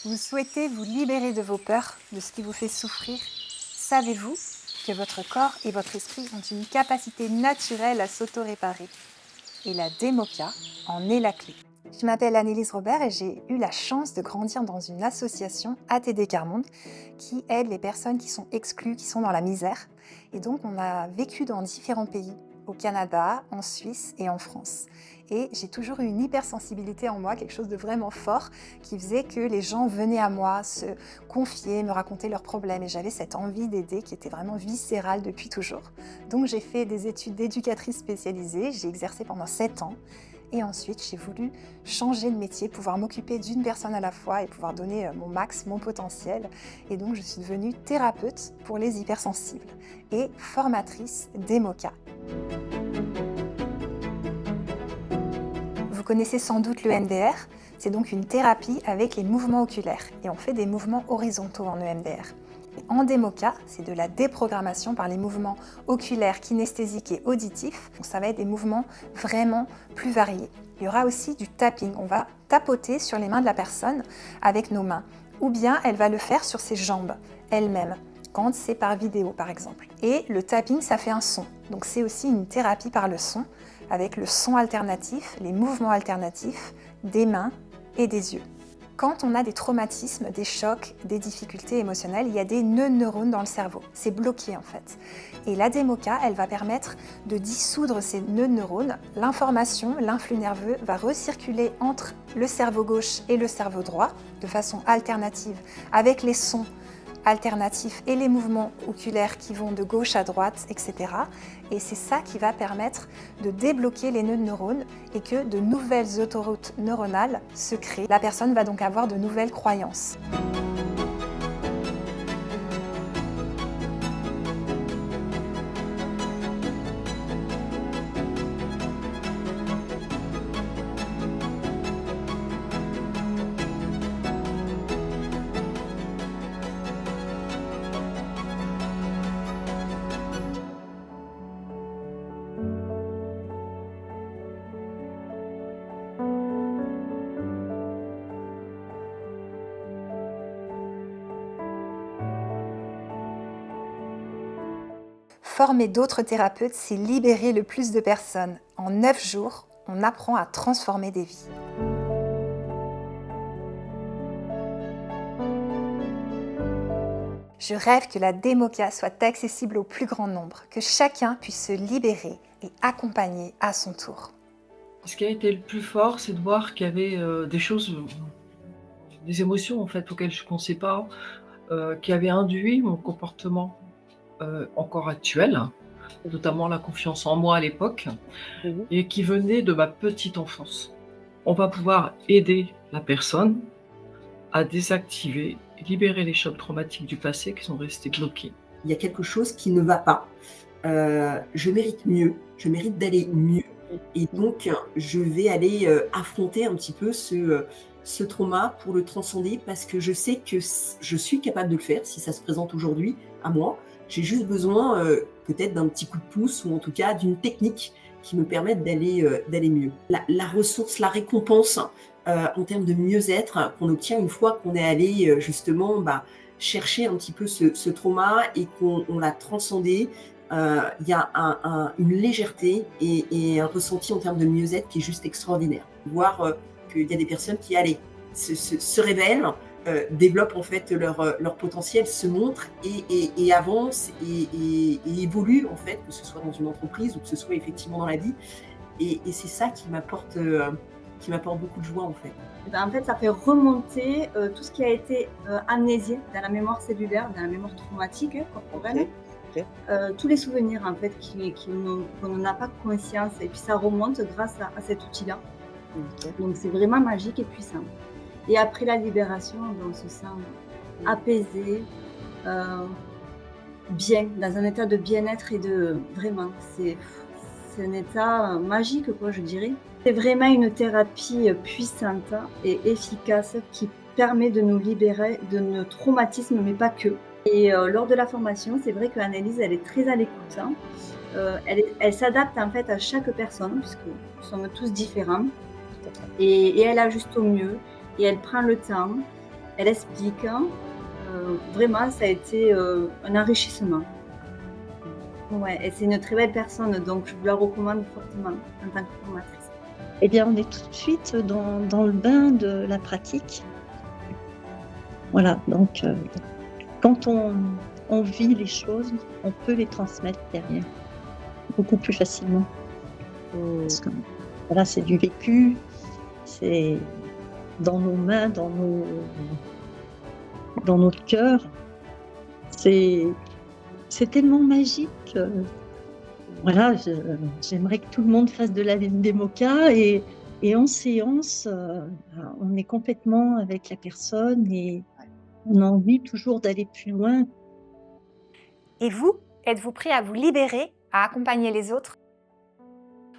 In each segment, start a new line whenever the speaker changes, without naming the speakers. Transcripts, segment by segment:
Vous souhaitez vous libérer de vos peurs, de ce qui vous fait souffrir. Savez-vous que votre corps et votre esprit ont une capacité naturelle à s'auto-réparer? Et la démoca en est la clé. Je m'appelle Annelise Robert et j'ai eu la chance de grandir dans une association ATD Carmonde qui aide les personnes qui sont exclues, qui sont dans la misère. Et donc on a vécu dans différents pays, au Canada, en Suisse et en France. Et j'ai toujours eu une hypersensibilité en moi, quelque chose de vraiment fort, qui faisait que les gens venaient à moi se confier, me raconter leurs problèmes. Et j'avais cette envie d'aider qui était vraiment viscérale depuis toujours. Donc j'ai fait des études d'éducatrice spécialisée, j'ai exercé pendant 7 ans. Et ensuite, j'ai voulu changer de métier, pouvoir m'occuper d'une personne à la fois et pouvoir donner mon max, mon potentiel. Et donc, je suis devenue thérapeute pour les hypersensibles et formatrice d'EMOCA. Vous connaissez sans doute le EMDR, c'est donc une thérapie avec les mouvements oculaires. Et on fait des mouvements horizontaux en EMDR. En démoca, c'est de la déprogrammation par les mouvements oculaires, kinesthésiques et auditifs. Donc ça va être des mouvements vraiment plus variés. Il y aura aussi du tapping. On va tapoter sur les mains de la personne avec nos mains. Ou bien elle va le faire sur ses jambes elle-même, quand c'est par vidéo par exemple. Et le tapping, ça fait un son. Donc c'est aussi une thérapie par le son, avec le son alternatif, les mouvements alternatifs des mains et des yeux. Quand on a des traumatismes, des chocs, des difficultés émotionnelles, il y a des nœuds de neurones dans le cerveau. C'est bloqué en fait. Et la démoca, elle va permettre de dissoudre ces nœuds de neurones. L'information, l'influx nerveux va recirculer entre le cerveau gauche et le cerveau droit de façon alternative avec les sons alternatifs et les mouvements oculaires qui vont de gauche à droite, etc. Et c'est ça qui va permettre de débloquer les nœuds de neurones et que de nouvelles autoroutes neuronales se créent. La personne va donc avoir de nouvelles croyances. Former d'autres thérapeutes, c'est libérer le plus de personnes. En 9 jours, on apprend à transformer des vies. Je rêve que la démoca soit accessible au plus grand nombre, que chacun puisse se libérer et accompagner à son tour.
Ce qui a été le plus fort, c'est de voir qu'il y avait, des choses, des émotions en fait auxquelles je ne pensais pas, qui avaient induit mon comportement, encore actuel, notamment la confiance en moi à l'époque
Mmh.
et qui venaient de ma petite enfance. On va pouvoir aider la personne à désactiver, libérer les chocs traumatiques du passé qui sont restés bloqués.
Il y a quelque chose qui ne va pas. Je mérite mieux, je mérite d'aller mieux et donc je vais aller, affronter un petit peu ce trauma pour le transcender parce que je sais que je suis capable de le faire si ça se présente aujourd'hui à moi. J'ai juste besoin, peut-être d'un petit coup de pouce ou en tout cas d'une technique qui me permette d'aller mieux. La ressource, la récompense, en termes de mieux-être qu'on obtient une fois qu'on est allé, justement, chercher un petit peu ce trauma et qu'on l'a transcendé. Il y a une légèreté et un ressenti en termes de mieux-être qui est juste extraordinaire. Voir qu'il y a des personnes qui, allez, se révèlent, développent en fait leur potentiel, se montrent et avancent et évoluent en fait, que ce soit dans une entreprise ou que ce soit effectivement dans la vie. Et c'est ça qui m'apporte beaucoup de joie en fait.
Et ben, en fait, ça fait remonter tout ce qui a été amnésié dans la mémoire cellulaire, dans la mémoire traumatique corporelle.
Ok.
Tous les souvenirs en fait qu'on n'en a pas conscience et puis ça remonte grâce à cet outil-là.
Ok.
Donc c'est vraiment magique et puissant. Et après la libération, ben, on se sent apaisé, euh, bien, dans un état de bien-être et de vraiment, c'est un état magique quoi, je dirais. C'est vraiment une thérapie puissante et efficace qui permet de nous libérer de nos traumatismes, mais pas que. Et lors de la formation, c'est vrai qu'Annelise, elle est très à l'écoute, hein. Elle s'adapte en fait à chaque personne, puisque nous sommes tous différents. Et elle ajuste au mieux, et elle prend le temps. elle explique. Vraiment, ça a été un enrichissement. Ouais, et c'est une très belle personne, donc je vous la recommande fortement en tant que formatrice.
Eh bien, on est tout de suite dans le bain de la pratique. Voilà, donc quand on vit les choses, on peut les transmettre derrière beaucoup plus facilement. Parce que voilà, c'est du vécu, c'est dans nos mains, dans notre cœur. C'est tellement magique. Voilà, j'aimerais que tout le monde fasse de la démoca et en séance, on est complètement avec la personne et on a envie toujours d'aller plus loin.
Et vous, êtes-vous prêt à vous libérer, à accompagner les autres?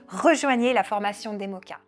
Rejoignez la formation Democa.